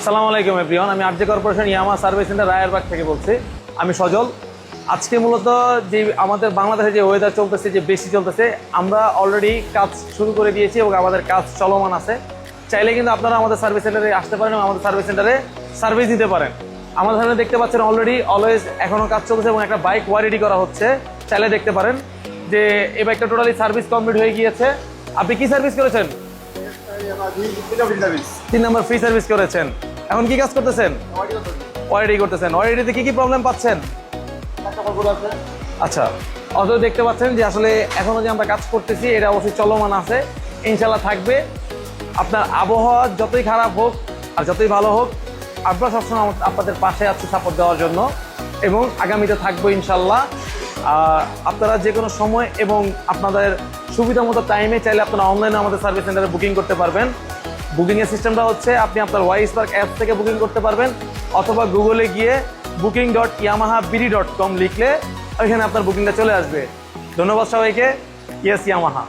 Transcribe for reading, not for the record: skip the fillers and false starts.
আসসালামু আলাইকুম এভরিওয়ান, আমি RJ corporation Yamaha service centre Rayerbag থেকে বলছি। আমি সজল। আজকে মূলত যে আমাদের বাংলাদেশে যে ওয়েদার চলতেছে, যে বেশি চলতেছে, আমরা অলরেডি কাজ শুরু করে দিয়েছি এবং আমাদের কাজ চলমান আছে। চাইলে কিন্তু আপনারা আমাদের সার্ভিস সেন্টারে আসতে পারেন এবং আমাদের সার্ভিস সেন্টারে সার্ভিস দিতে পারেন। আমাদের সামনে দেখতে পাচ্ছেন অলরেডি অলওয়েজ এখনও কাজ চলছে এবং একটা বাইক ওয়ারেডি করা হচ্ছে। চাইলে দেখতে পারেন যে এই বাইকটা টোটালি সার্ভিস কমপ্লিট হয়ে গিয়েছে। আপনি কি সার্ভিস করেছেন? 3 নম্বর ফ্রি সার্ভিস করেছেন। এখন কি কাজ করতেছেন? ওয়ারেডি করতেছেন। ওয়ারেডিতে কি কি প্রবলেম পাচ্ছেন? আচ্ছা, অথবা দেখতে পাচ্ছেন যে আসলে এখনো যে আমরা কাজ করতেছি এটা অবশ্যই চলমান আছে, ইনশাল্লাহ থাকবে। আপনার আবহাওয়া যতই খারাপ হোক আর যতই ভালো হোক, আমরা সবসময় আপনাদের পাশে আছি সাপোর্ট দেওয়ার জন্য এবং আগামীতে থাকবো ইনশাল্লাহ। আপনারা যে কোনো সময় এবং আপনাদের সুবিধা মতো টাইমে চাইলে আপনারা অনলাইনে আমাদের সার্ভিস সেন্টারে বুকিং করতে পারবেন। বুকিংয়ের সিস্টেমটা হচ্ছে আপনি আপনার ওয়াইস্পার্ক অ্যাপ থেকে বুকিং করতে পারবেন অথবা গুগলে গিয়ে booking.yamahabd.com লিখলে ওইখানে আপনার বুকিংটা চলে আসবে। ধন্যবাদ সবাইকে। Yes Yamaha.